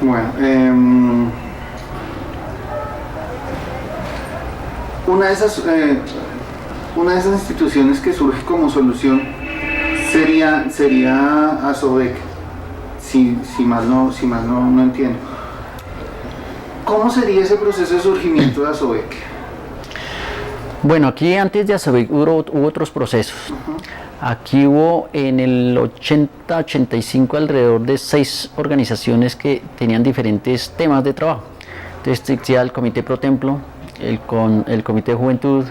Bueno, una de esas, una de esas instituciones que surge como solución sería Asobec, si mal no entiendo. ¿Cómo sería ese proceso de surgimiento de Asobec? Bueno, aquí antes de Asobec hubo otros procesos. Aquí hubo en el 80-85 alrededor de 6 organizaciones que tenían diferentes temas de trabajo. Entonces existía el Comité Pro Templo, el Comité de Juventud,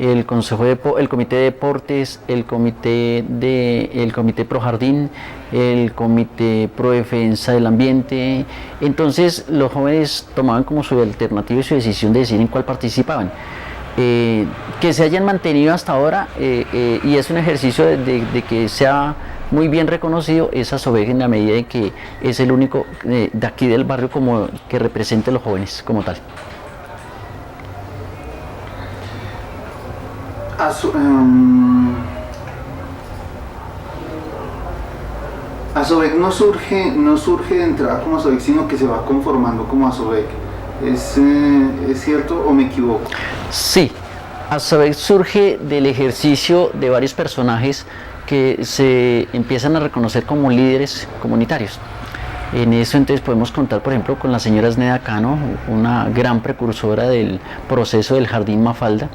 el Comité de Deportes, el Comité Pro Jardín, el Comité Pro Defensa del Ambiente. Entonces los jóvenes tomaban como su alternativa y su decisión de decidir en cuál participaban. Que se hayan mantenido hasta ahora y es un ejercicio de que sea muy bien reconocido es Asobec en la medida de que es el único de aquí del barrio como que represente a los jóvenes como tal. Asobec no surge de entrada como Asobec, sino que se va conformando como Asobec. ¿Es cierto o me equivoco? Sí, Asobec surge del ejercicio de varios personajes que se empiezan a reconocer como líderes comunitarios. En eso entonces podemos contar, por ejemplo, con la señora Sneda Cano, una gran precursora del proceso del Jardín Mafalda,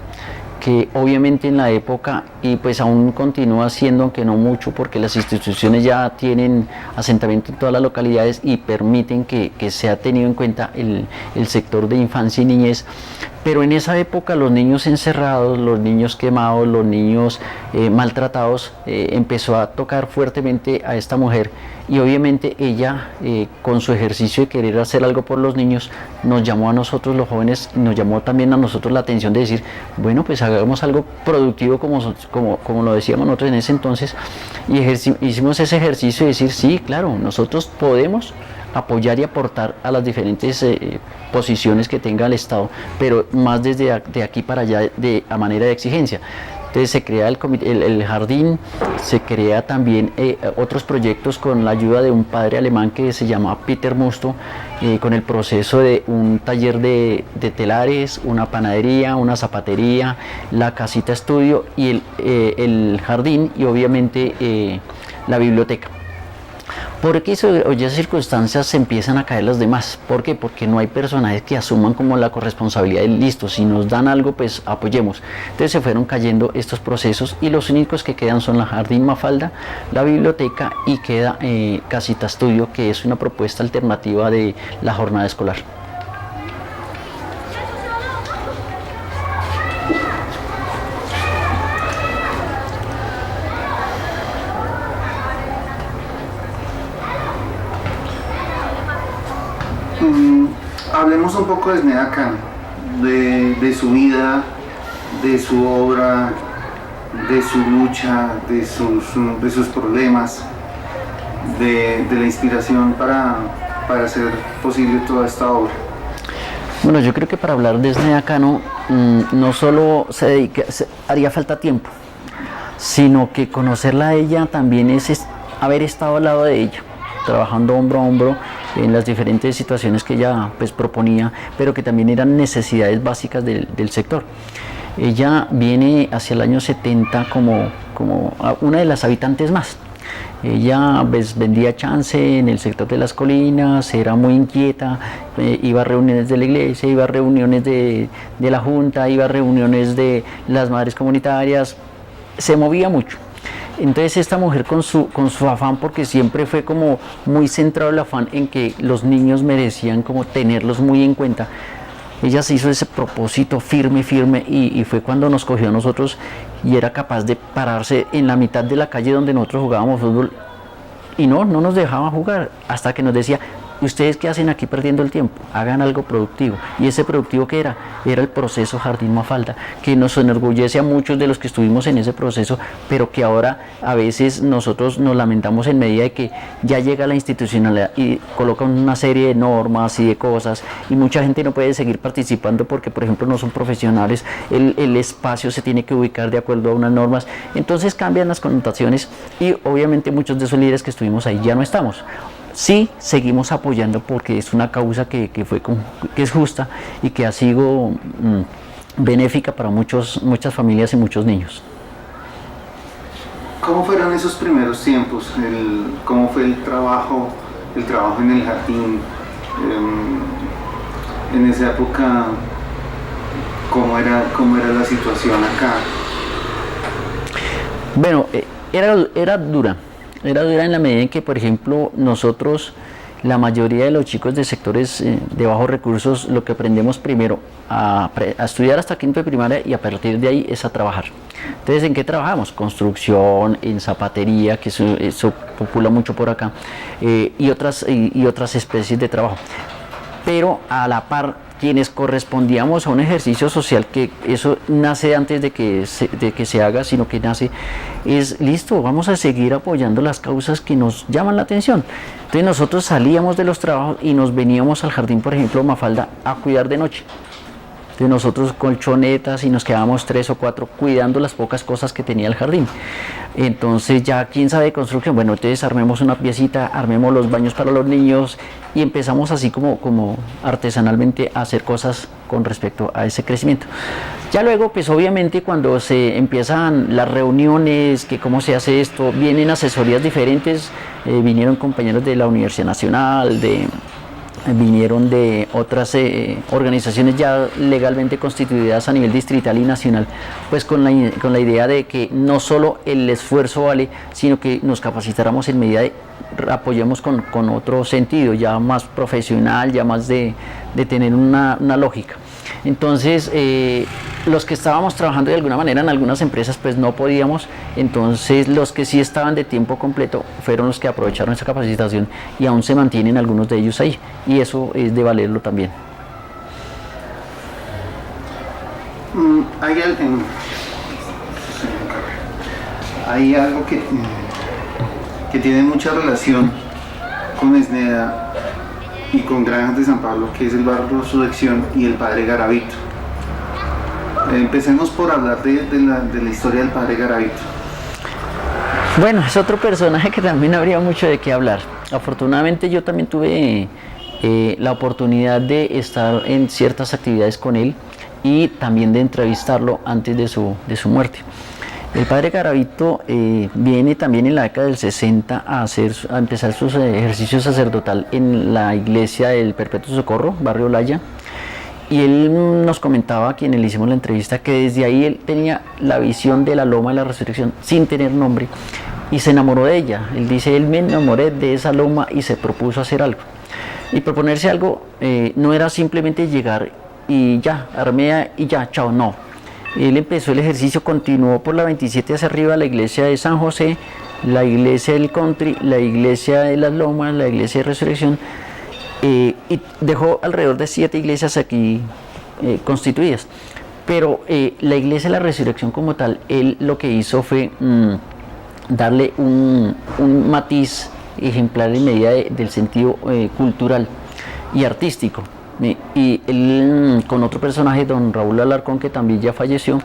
que obviamente en la época, y pues aún continúa siendo, aunque no mucho, porque las instituciones ya tienen asentamiento en todas las localidades y permiten que sea tenido en cuenta el sector de infancia y niñez, pero en esa época los niños encerrados, los niños quemados, los niños maltratados, empezó a tocar fuertemente a esta mujer y obviamente ella con su ejercicio de querer hacer algo por los niños nos llamó a nosotros los jóvenes, nos llamó también a nosotros la atención de decir, bueno, pues hagamos algo productivo como lo decíamos nosotros en ese entonces y hicimos ese ejercicio de decir, sí, claro, nosotros podemos apoyar y aportar a las diferentes posiciones que tenga el Estado, pero más desde aquí para allá a manera de exigencia. Entonces se crea el jardín, se crea también otros proyectos con la ayuda de un padre alemán que se llama Peter Musto, con el proceso de un taller de telares, una panadería, una zapatería, la casita estudio y el jardín y obviamente la biblioteca. Porque esas circunstancias se empiezan a caer las demás. ¿Por qué? Porque no hay personajes que asuman como la corresponsabilidad de listo, si nos dan algo pues apoyemos. Entonces se fueron cayendo estos procesos y los únicos que quedan son la Jardín Mafalda, la biblioteca y queda Casita Estudio, que es una propuesta alternativa de la jornada escolar. Hablemos un poco de Sneda Cano, de su vida, de su obra, de su lucha, de sus problemas, de la inspiración para hacer posible toda esta obra. Bueno, yo creo que para hablar de Sneda Cano no solo haría falta tiempo, sino que conocerla a ella también es haber estado al lado de ella, trabajando hombro a hombro en las diferentes situaciones que ella pues proponía, pero que también eran necesidades básicas del sector. Ella viene hacia el año 70 como una de las habitantes más. Ella pues, vendía chance en el sector de las colinas, era muy inquieta, iba a reuniones de la iglesia, iba a reuniones de la junta, iba a reuniones de las madres comunitarias, se movía mucho. Entonces esta mujer con su afán, porque siempre fue como muy centrado el afán en que los niños merecían como tenerlos muy en cuenta, ella se hizo ese propósito firme y fue cuando nos cogió a nosotros y era capaz de pararse en la mitad de la calle donde nosotros jugábamos fútbol y no nos dejaba jugar hasta que nos decía, ¿ustedes qué hacen aquí perdiendo el tiempo? Hagan algo productivo. ¿Y ese productivo qué era? Era el proceso Jardín Mafalda, que nos enorgullece a muchos de los que estuvimos en ese proceso, pero que ahora a veces nosotros nos lamentamos en medida de que ya llega la institucionalidad y colocan una serie de normas y de cosas, y mucha gente no puede seguir participando porque, por ejemplo, no son profesionales, el espacio se tiene que ubicar de acuerdo a unas normas, entonces cambian las connotaciones y obviamente muchos de esos líderes que estuvimos ahí ya no estamos. sí seguimos apoyando porque es una causa que es justa y que ha sido benéfica para muchas familias y muchos niños. ¿Cómo fueron esos primeros tiempos? ¿Cómo fue el trabajo en el jardín? En esa época, ¿cómo era la situación acá? Bueno, era dura en la medida en que, por ejemplo, nosotros, la mayoría de los chicos de sectores de bajos recursos, lo que aprendemos primero a estudiar hasta quinto de primaria y a partir de ahí es a trabajar. Entonces, ¿en qué trabajamos? Construcción, en zapatería, que eso popula mucho por acá, y otras especies de trabajo. Pero a la par, quienes correspondíamos a un ejercicio social, que eso nace antes de que se haga, sino que nace, es listo, vamos a seguir apoyando las causas que nos llaman la atención. Entonces nosotros salíamos de los trabajos y nos veníamos al jardín, por ejemplo, Mafalda, a cuidar de noche. Entonces nosotros colchonetas y nos quedábamos 3 o 4 cuidando las pocas cosas que tenía el jardín. Entonces ya quién sabe de construcción, bueno, entonces armemos una piecita, armemos los baños para los niños y empezamos así como artesanalmente a hacer cosas con respecto a ese crecimiento. Ya luego, pues obviamente cuando se empiezan las reuniones, que cómo se hace esto, vienen asesorías diferentes, vinieron compañeros de la Universidad Nacional, vinieron de otras organizaciones ya legalmente constituidas a nivel distrital y nacional, pues con la idea de que no solo el esfuerzo vale, sino que nos capacitáramos en medida de apoyemos con otro sentido, ya más profesional, ya más de tener una lógica. Entonces, los que estábamos trabajando de alguna manera en algunas empresas, pues no podíamos, entonces los que sí estaban de tiempo completo fueron los que aprovecharon esa capacitación y aún se mantienen algunos de ellos ahí, y eso es de valerlo también. Hay algo que tiene mucha relación con Esneda y con Granjas de San Pablo, que es el barrio Resurrección y el padre Garavito. Empecemos por hablar de la historia del padre Garavito. Bueno, es otro personaje que también habría mucho de qué hablar. Afortunadamente yo también tuve la oportunidad de estar en ciertas actividades con él y también de entrevistarlo antes de su muerte. El padre Garavito viene también en la década del 60 a empezar su ejercicio sacerdotal en la iglesia del Perpetuo Socorro, barrio Olaya, y él nos comentaba, a quien le hicimos la entrevista, que desde ahí él tenía la visión de la Loma de la Resurrección sin tener nombre y se enamoró de ella. Él dice, él me enamoré de esa loma y se propuso hacer algo. Y proponerse algo no era simplemente llegar y ya, armea y ya, chao, no. Él empezó el ejercicio, continuó por la 27 hacia arriba, la iglesia de San José, la iglesia del Country, la iglesia de las Lomas, la iglesia de Resurrección, y dejó alrededor de 7 iglesias aquí constituidas. Pero la iglesia de la Resurrección como tal, él lo que hizo fue darle un matiz ejemplar en medida del sentido cultural y artístico. Y él, con otro personaje, don Raúl Alarcón, que también ya falleció,